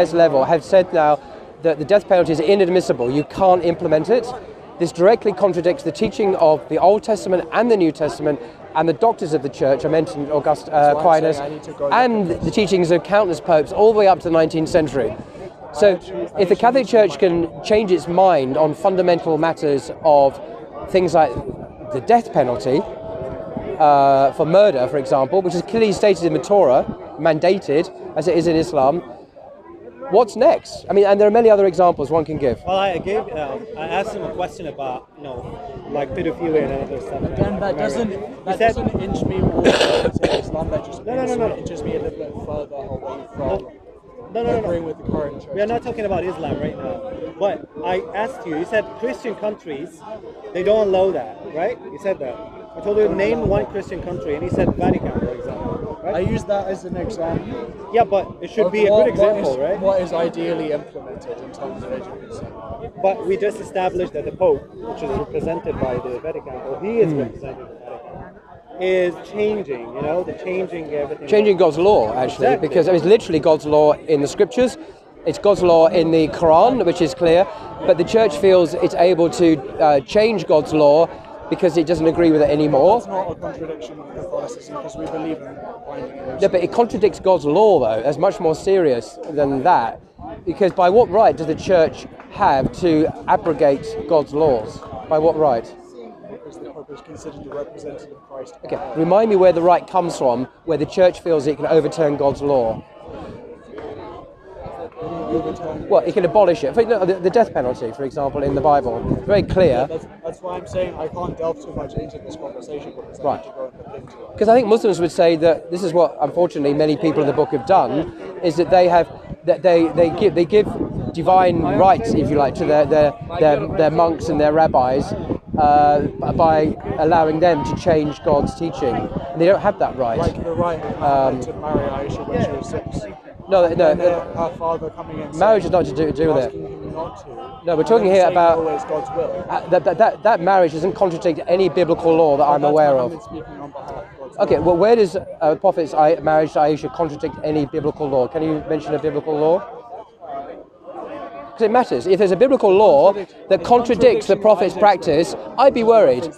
highest level have said now that the death penalty is inadmissible. You can't implement it. This directly contradicts the teaching of the Old Testament and the New Testament and the doctors of the church. I mentioned Aquinas, and the teachings of countless popes all the way up to the 19th century. So if the Catholic Church can change its mind on fundamental matters of things like the death penalty for murder, for example, which is clearly stated in the Torah, mandated as it is in Islam, what's next? I mean, and there are many other examples one can give. Well, I asked him a question about, like pedophilia and other stuff. Again, that doesn't inch me more into Islam. That just inches me a little bit further away from agreeing with the current church. We are not talking about Islam right now. But I asked you said Christian countries, they don't allow that, right? You said that. I told you name one Christian country, and he said Vatican, for example. Right? I use that as an example. Yeah, but it should be a good example, right? What is ideally implemented in terms of education. But we just established that the Pope, which is represented by the Vatican, or he is represented by the Vatican, is changing, changing everything. Changing God's law, actually, exactly. Because it's literally God's law in the scriptures. It's God's law in the Quran, which is clear, but the church feels it's able to change God's law because it doesn't agree with it anymore. It's not a contradiction with Catholicism because we believe in binding laws. Yeah, but it contradicts God's law, though. That's much more serious than that. Because by what right does the church have to abrogate God's laws? By what right? Because the Pope is considered the representative of Christ. Okay, remind me where the right comes from, where the church feels it can overturn God's law. Well, it can abolish it. The death penalty, for example, in the Bible, very clear. Yeah, that's why I'm saying I can't delve too much into this conversation because I need to go and look into it. Because I think Muslims would say that this is what, unfortunately, many people in the book have done, is that they give divine rights, if you like, to their monks and their rabbis by allowing them to change God's teaching. And they don't have that right. Like the right to marry Aisha when she was 6. No, her father coming in. Marriage is not to do with it. Him not to. No, we're talking here about always God's will. That marriage doesn't contradict any biblical law that I'm aware of. Speaking on behalf of God's Okay, will. well, where does the Prophet's marriage to Aisha contradict any biblical law? Can you mention a biblical law? Because it matters. If there's a biblical law that contradicts the Prophet's practice, I'd be worried.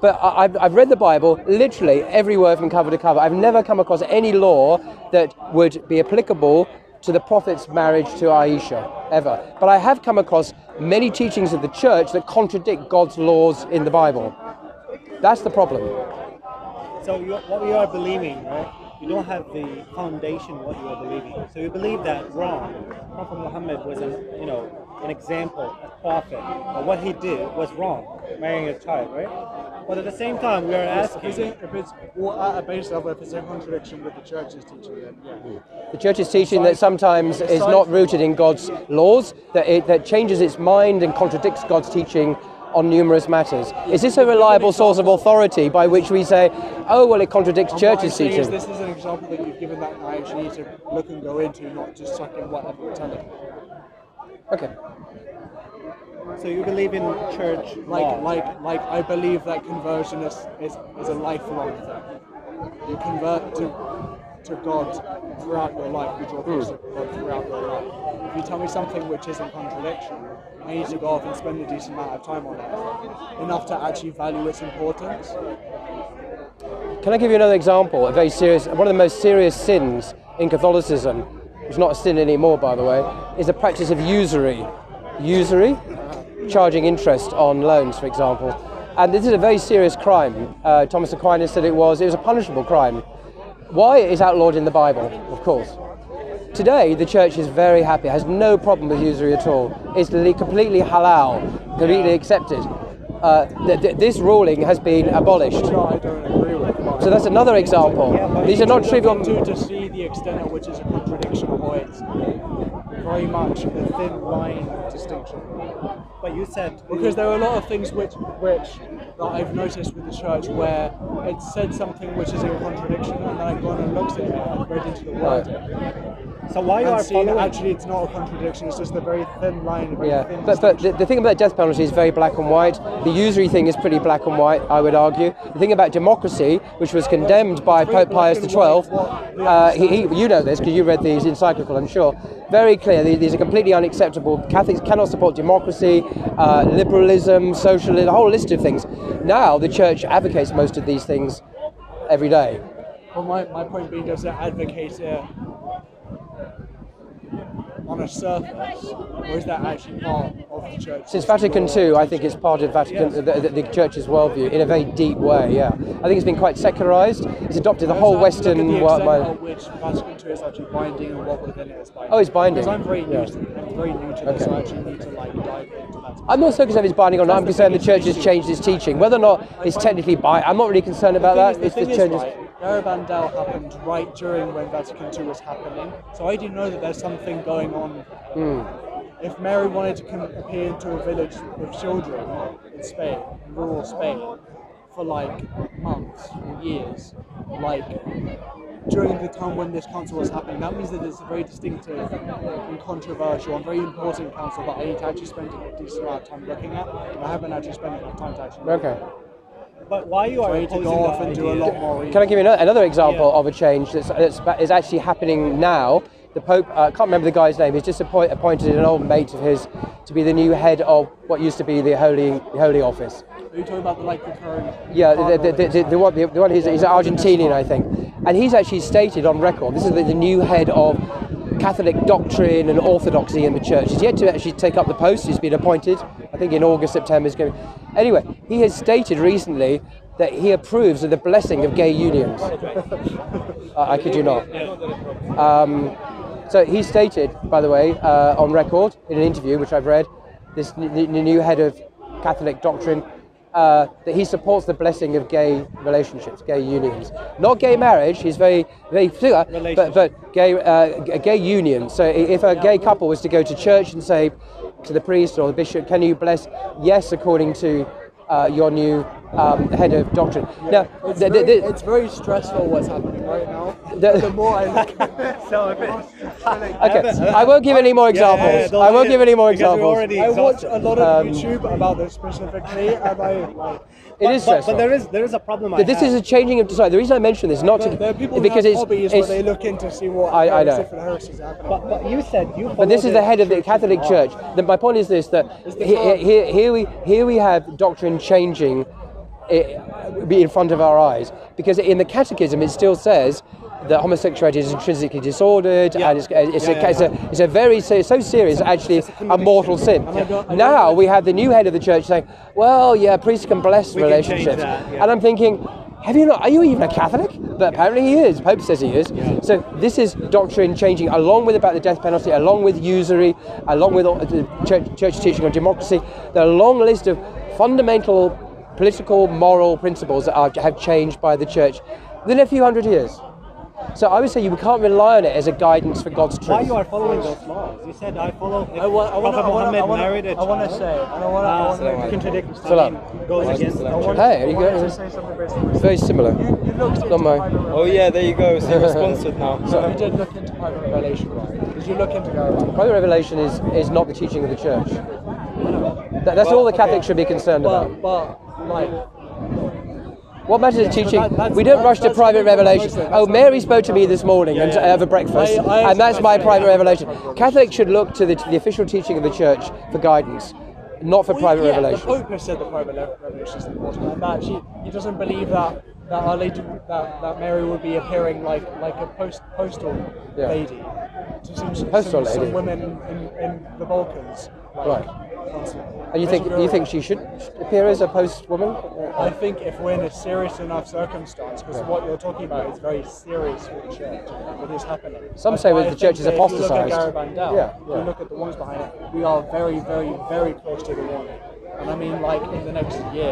But I've read the Bible, literally every word from cover to cover. I've never come across any law that would be applicable to the Prophet's marriage to Aisha, ever. But I have come across many teachings of the church that contradict God's laws in the Bible. That's the problem. So what you are believing, right? You don't have the foundation of what you are believing. So you believe that wrong. Prophet Muhammad was an example, a prophet. But what he did was wrong, marrying a child, right? But at the same time, we are asking... If it's at a base level, if it's in contradiction with the church's teaching, then yeah. The church's teaching that sometimes is not rooted in God's laws, that changes its mind and contradicts God's teaching on numerous matters. Is this a reliable source of authority by which we say, oh, well, it contradicts church's teaching? This is an example that you've given that I actually need to look and go into, not just suck in whatever you're telling me. Okay. So you believe in church law? Like I believe that conversion is a lifelong thing. You convert to God throughout your life. You draw close to God throughout your life. If you tell me something which is in contradiction, I need to go off and spend a decent amount of time on it, enough to actually value its importance. Can I give you another example? One of the most serious sins in Catholicism, which is not a sin anymore, by the way, is the practice of usury. Usury? Charging interest on loans, for example. And this is a very serious crime. Thomas Aquinas said it was a punishable crime. Why? It is outlawed in the Bible, of course. Today, the church is very happy, has no problem with usury at all. It's completely halal, completely accepted. This ruling has been abolished. No, I don't agree with. So that's another example. These are not trivial. To see the extent at which is a contradiction or it's very much a thin line distinction. But you said... Because there are a lot of things which that I've noticed with the church where it said something which is in contradiction and then I've gone and looked at it and read into the word. So why you and are seeing that following? actually it's not a contradiction, it's just a very thin line, a very Yeah, thin but the thing about the death penalty is very black and white. The usury thing is pretty black and white, I would argue. The thing about democracy, which was condemned by Pope Pius XII, you know this because you read these encyclical, I'm sure. Very clear, these are completely unacceptable. Catholics cannot support democracy, liberalism, socialism, a whole list of things. Now the Church advocates most of these things every day. Well, my point being, does it advocate it on a surface, or is that actually part of the church? Since Vatican II, I think it's part of Vatican, the Church's worldview in a very deep way. Yeah, I think it's been quite secularized. It's adopted the whole Western. Look at the extent at which Vatican II is actually binding, and what within it is binding. Oh, it's binding. Because I'm very new to this, so I actually need to dive into that. I'm not so concerned if it's binding or not. I'm concerned the Church has changed its teaching. Whether or not it's technically binding, I'm not really concerned about that. The thing is, Garabandal happened right during when Vatican II was happening, so I do know that there's something going on. If Mary wanted to appear into a village with children in Spain, in rural Spain, for like months or years, like during the time when this council was happening, that means that it's a very distinctive and controversial and very important council that I need to actually spend a decent amount of time looking at, and I haven't actually spent enough time to actually look at. But why you are to go off and do a lot more? Can I give you another example of a change that is actually happening now? The Pope, I can't remember the guy's name, he's just appointed an old mate of his to be the new head of what used to be the Holy Office. Are you talking about the current? Yeah, the one he's Argentinian, I think. And he's actually stated on record, this is the new head of Catholic doctrine and orthodoxy in the church. He's yet to actually take up the post. He's been appointed, I think in August, September. Anyway, he has stated recently that he approves of the blessing of gay unions. I kid you not. So he stated, by the way, on record, in an interview which I've read, the new head of Catholic doctrine, that he supports the blessing of gay relationships, gay unions. Not gay marriage, he's very clear, but a gay union. So if a gay couple was to go to church and say to the priest or the bishop, can you bless? Yes, according to your new head of doctrine. Now, it's very stressful what's happening right now. The more I look at okay, I won't give any more examples. I won't give any more examples. I watch a lot of YouTube about this specifically, and it is stressful. But there is a problem. This is a changing of society. The reason I mention this is not there are people because who have it's hobbies where they look into see what different heresies are happening. But you said you. But this is the head of the Catholic Church. My point is this: that here we have doctrine changing in front of our eyes, because in the Catechism it still says that homosexuality is intrinsically disordered, and it's a very so serious, actually a mortal sin. Now we have the new head of the church saying, well, yeah, priests can bless relationships, and I'm thinking, are you even a Catholic? But apparently he is. Pope says he is. So this is doctrine changing, along with about the death penalty, along with usury, along with the church teaching on democracy. There are a long list of fundamental political, moral principles that have changed by the church within a few hundred years. So I would say you can't rely on it as a guidance for God's truth. Why you are following those laws? You said I follow. I want to say, contradict. Goes against. Hey, are you going? It's very similar. You looked Not mine. Oh yeah, there you go. So you're sponsored now. So you did look into private revelation, right? Did you look into Garabandal? Private revelation is not the teaching of the church. That's all the Catholics should be concerned about. But like. What matters is teaching. We don't rush to private revelation. Oh, Mary spoke to me this morning and over breakfast, and that's my private revelation. Catholics should look to the official teaching of the church for guidance, not for private revelation. The Pope has said that private revelation is important, and that he doesn't believe that Our Lady, that Mary would be appearing like a postal lady to some women in the Balkans. Right. And you think she should appear as a post woman? I think if we're in a serious enough circumstance, because what you're talking about is very serious for the church, what is happening. Some say that the church is apostatized. If you look at Garabandal, if you look at the ones behind it, we are very, very, very close to the warning. And I mean, like, in the next year.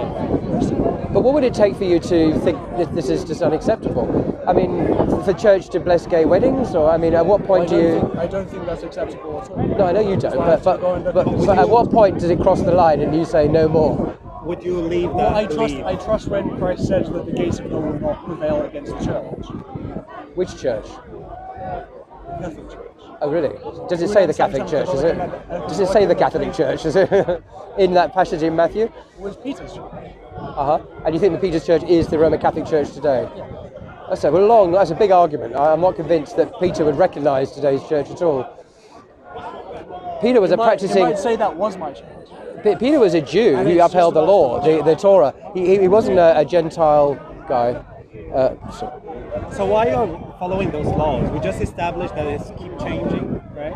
But what would it take for you to think that this is just unacceptable? I mean, for church to bless gay weddings? Or, I mean, at what point I don't think that's acceptable at all. No, I know you don't, but at what point does it cross the line and you say no more? Would you leave that? I trust when Christ says that the gates of hell will not prevail against the church. Which church? The Catholic Church. Oh, really? Does it say the Catholic Church, is it? Does it say the Catholic Church, is it? In that passage in Matthew? It was Peter's church. And you think the Peter's Church is the Roman Catholic Church today? That's a big argument. I'm not convinced that Peter would recognise today's church at all. Peter was practicing... You might say that was my church. Peter was a Jew And who it's upheld the just law, about the Torah. He wasn't a Gentile guy. So why are you following those laws? We just established that it's keep changing, right?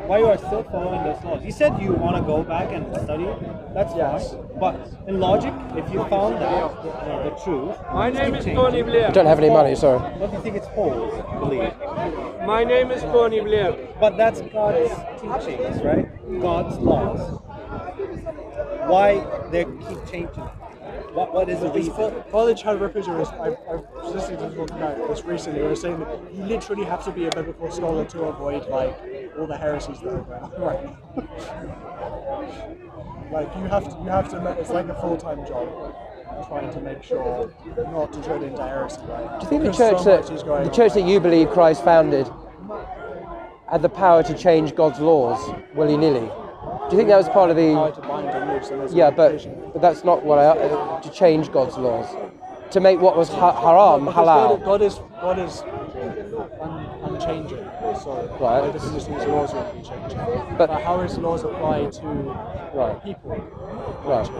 Why you are still following those laws? You said you want to go back and study. That's fine. But in logic, if you found out the truth, My name is Tony Blair. I don't have any money, sorry. don't you think it's false? Believe. My name is Tony Blair. But that's God's teachings, right? God's laws. Why they keep changing? What is the reason? Father Chad Ripper is, I've listened to talk about this recently, where saying that you literally have to be a biblical scholar to avoid like all the heresies that are going on right now. Like you have to it's like a full-time job trying to make sure not to turn into heresy, right? Do you think the Because church that you believe Christ founded had the power to change God's laws willy-nilly? Do you think that was part of power the... to bind and loose, and there's a Yeah, limitation. but that's not what to change God's laws. To make what was haram, Because halal. God is unchanging. So Right. by definition, his laws won't be changing. But- But how his laws apply to Right. people? Right.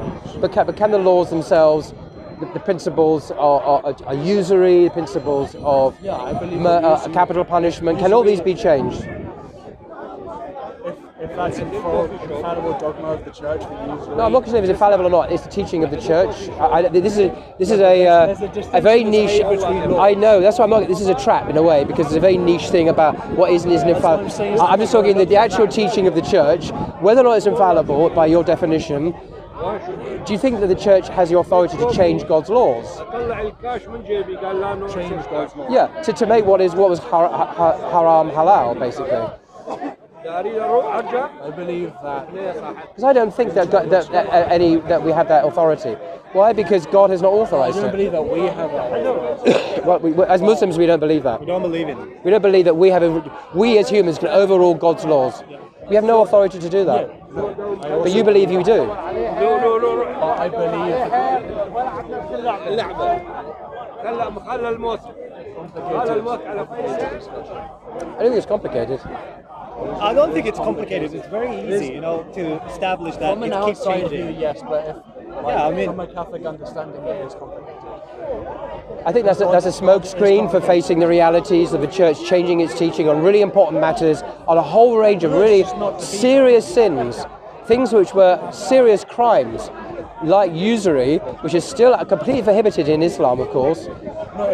But can the laws themselves, the principles are usury, the principles of Yeah, I believe that capital punishment, can all these be changed? If that's infallible dogma of the church, then usually... No, I'm not concerned if it's infallible or not. It's the teaching of the church. This is There's a distinction very that's niche. made between laws. I know. That's why I'm not. This is a trap in a way because it's a very niche thing about what is and isn't infallible. I'm just talking the actual teaching of the church, whether or not it's infallible by your definition. Do you think that the church has the authority to change God's laws? change God's law. Yeah, to make what was haram halal, basically. I believe that Because I don't think that we have that authority. Why? Because God has not I authorized don't it. believe that we have that. Well, as Muslims, we don't believe that. We don't believe in it. We don't believe that we as humans can overrule God's laws. We have no authority to do that. But you believe you do. I believe I don't think it's complicated. I don't think it's complicated. It's very easy, to establish that from an it keeps outside view, changing. yes, but if, Yeah, I mean- from a Catholic understanding, it is complicated. I think that's a smokescreen for facing the realities of the church changing its teaching on really important matters, on a whole range of really serious sins, things which were serious crimes, like usury, which is still completely prohibited in Islam, of course,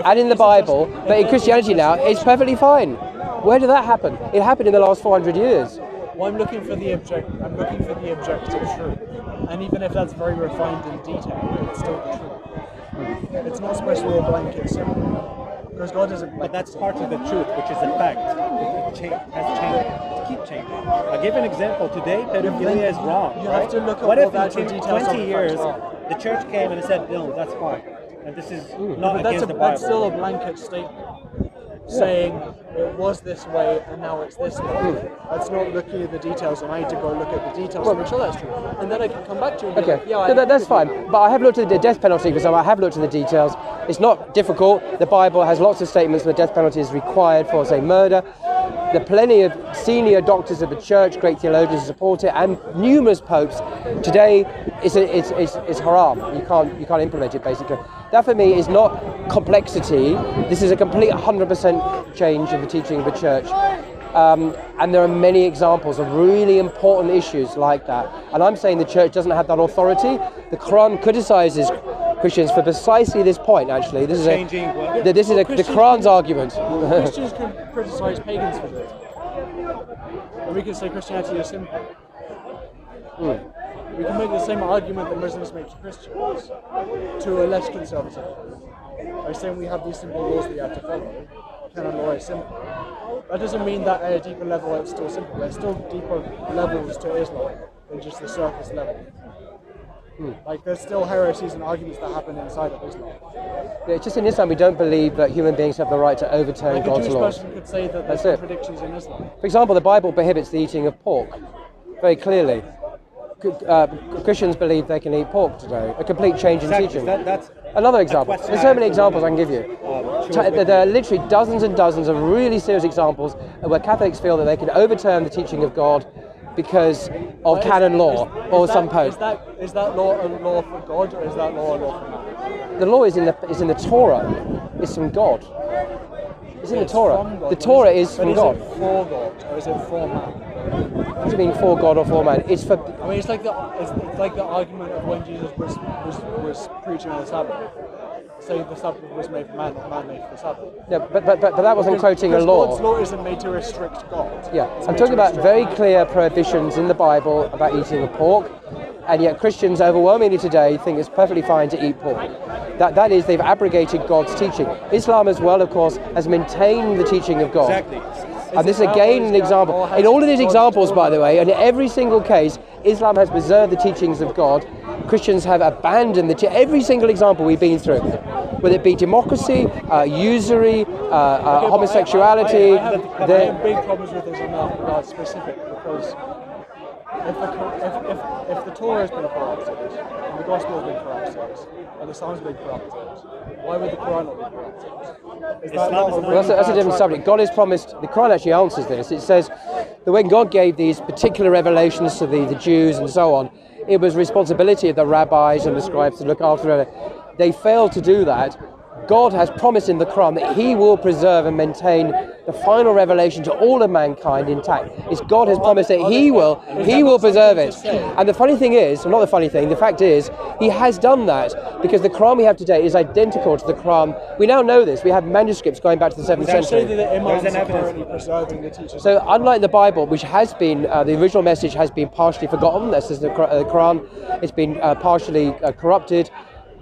and in the Bible, but in Christianity now, it's perfectly fine. Where did that happen? It happened in the last 400 years. Well, I'm looking for the objective truth, and even if that's very refined in detail, it's still the truth. It's not supposed to be a blanket symbol, because God isn't. But that's part of the truth, which is a fact. It has changed. It keeps changing. I'll give an example. Today, pedophilia is wrong. You right? have to look at what all if the in actual details of 20 the years, facts the church came and said, no, that's fine. And this is not But against the Bible. that's still a blanket statement, saying it was this way and now it's this way. That's not looking at the details, and I need to go look at the details to make sure that's true. And then I can come back to you and be Okay, like, yeah, I that's agree with fine. But I have looked at the death penalty because I have looked at the details. It's not difficult. The Bible has lots of statements where the death penalty is required for, say, murder. There are plenty of senior doctors of the church, great theologians who support it, and numerous popes. Today, it's haram. You can't implement it, basically. That for me is not complexity. This is a complete 100% change in the teaching of the church. And there are many examples of really important issues like that. And I'm saying the church doesn't have that authority. The Quran criticizes Christians for precisely this point, actually. This is the Quran's argument. Christians can criticize pagans for this. And we can say Christianity is simple. We can make the same argument that Muslims make to Christians, to a less conservative. By saying we have these simple laws that you have to follow, canon law is simple. That doesn't mean that at a deeper level it's still simple. There's still deeper levels to Islam than just the surface level. Like there's still heresies and arguments that happen inside of Islam. Yeah, it's just in Islam we don't believe that human beings have the right to overturn Like a God's Jewish laws. person could say that there's That's it. contradictions in Islam. For example, the Bible prohibits the eating of pork very clearly. Christians believe they can eat pork today. A complete change in teaching. That's Another example. question There's so I many asked examples I the can give you. women. There are literally dozens and dozens of really serious examples where Catholics feel that they can overturn the teaching of God because of canon law or some pope. Is that law a law for God or is that law a law for man? The law is in the Torah. It's from God. It's in the Torah. From God, The but Torah is from But God. is it for God or is it for man? What do you mean for God or for man? It's for. I mean, it's like the argument of when Jesus was preaching on the Sabbath. Saying the Sabbath was made for man, not man made for the Sabbath. Yeah, but that wasn't quoting a Because law. God's law isn't made to restrict God. Yeah, It's I'm made talking to about restrict very man. clear prohibitions in the Bible about eating of pork, and yet Christians overwhelmingly today think it's perfectly fine to eat pork. That is, they've abrogated God's teaching. Islam as well, of course, has maintained the teaching of God. Exactly. And this is again an example. In all of these examples, by the way, and in every single case, Islam has preserved the teachings of God. Christians have abandoned every single example we've been through, whether it be democracy, usury, homosexuality. I have big problems with this in that regard specific because if the Torah has been corrupted, and the Gospel has been corrupted, and the Psalms have been corrupted, why would the Quran not be corrupted? Is that not a really That's a bad different track subject. God has promised, the Quran actually answers this. It says that when God gave these particular revelations to the Jews and so on, it was responsibility of the rabbis and the scribes to look after it. They failed to do that. God has promised in the Quran that He will preserve and maintain the final revelation to all of mankind intact. It's God has promised that He will preserve it. And the funny thing is, well, not the funny thing, the fact is, He has done that because the Quran we have today is identical to the Quran. We now know this. We have manuscripts going back to the 7th They say century. that the imams There's an are evidence. currently preserving the teachings. So unlike the Bible, which has been, the original message has been partially forgotten, that's the Quran, it's been partially corrupted,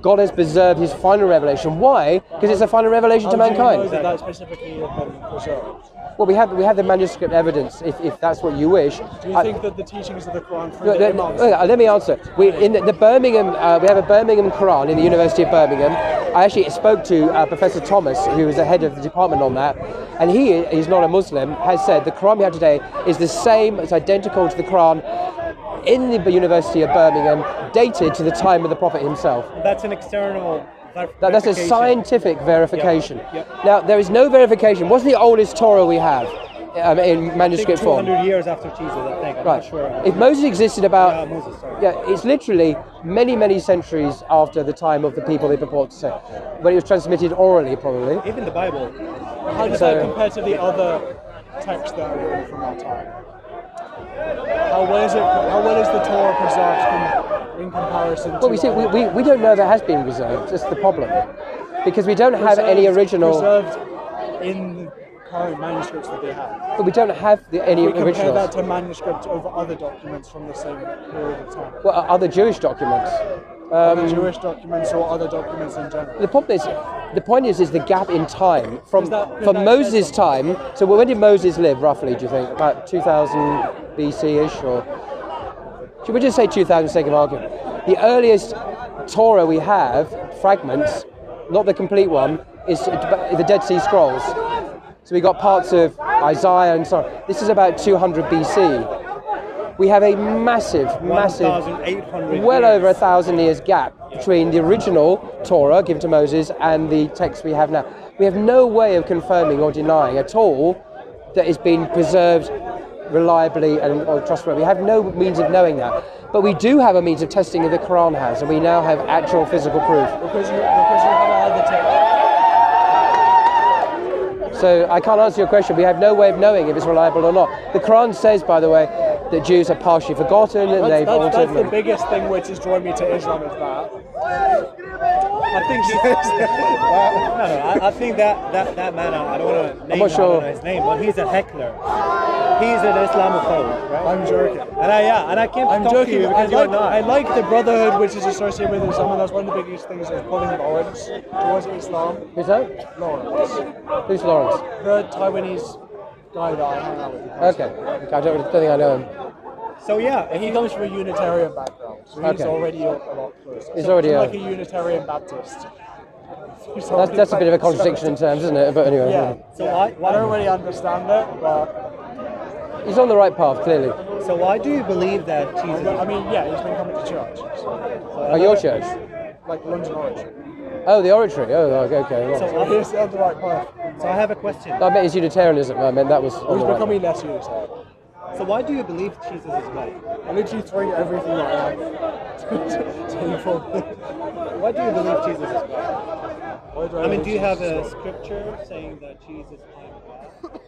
God has preserved His final revelation. Why? Because it's a final revelation to How do you know mankind. that specifically has been preserved? Well, we have the manuscript evidence, if that's what you wish. Do you think that the teachings of the Quran from the imams... Let me answer. In the Birmingham, we have a Birmingham Quran in the University of Birmingham. I actually spoke to Professor Thomas, who is the head of the department on that, and he's not a Muslim, has said the Quran we have today is the same, it's identical to the Quran in the University of Birmingham, dated to the time of the Prophet himself. That's an external That's a scientific verification. Yep. Now, there is no verification. What's the oldest Torah we have in manuscript form? 200 years after Jesus, I think. I'm Right. not sure. If Moses existed about, Moses, sorry. yeah, it's literally many, many centuries after the time of the people they purport to say, but it was transmitted orally, probably. Even the Bible. How does So- that compare to the other texts that are written from that time? How well is the Torah preserved in comparison to... Well, we see, we don't know that has been preserved. That's the problem, because we don't have any original. Preserved in the current manuscripts that they have. But we don't have any We compare originals. that to manuscripts over other documents from the same period of time. Well, other Jewish documents. Other Jewish documents or other documents in general. The problem is, the point is the gap in time from Does that Moses' say time. So when did Moses live, roughly? Do you think about 2000 BC-ish, or should we just say 2000 for the sake of argument? The earliest Torah we have, fragments, not the complete one, is the Dead Sea Scrolls. So we got parts of Isaiah and so on. This is about 200 BC. We have a massive, 1,800 well years. over 1,000 years gap between the original Torah given to Moses and the text we have now. We have no way of confirming or denying at all that it's been preserved reliably and trustworthy. We have no means of knowing that. But we do have a means of testing that the Quran has, and we now have actual physical proof. Because you have other texts. So I can't answer your question. We have no way of knowing if it's reliable or not. The Quran says, by the way, that Jews are partially forgotten and they've altered. That's the biggest thing which has drawn me to Islam is that. I think I think that man, I don't want to name not sure. his name, but he's a heckler. He's an Islamophobe, right? I'm joking. And I can't I'm talk joking. to you because you're not. I like the brotherhood which is associated with Islam, and that's one of the biggest things is pulling Lawrence towards Islam. Who's that? Lawrence, Who's Lawrence? the Taiwanese guy that I hang out with. Okay. I don't think I know him. So yeah, He comes from a Unitarian background. So he's Okay. already a lot closer. He's So already like a- a Unitarian Baptist. That's a bit of a contradiction in terms, isn't it? But anyway, Yeah. So yeah. why I don't really understand it, but he's on the right path, clearly. so why do you believe that Jesus? I mean, yeah, he's been coming to church. Oh, your church? Like London Oratory. Oh, the oratory. Oh, okay. Right. So So he's on the right path. So I have a question. I meant it's Unitarianism. I meant that was on He's the right becoming less Unitarian. So why do you believe Jesus is God? I literally throw everything that I have to you for Why do you believe Jesus is God? Why do I mean, believe do you have Jesus a is God? scripture saying that Jesus is God?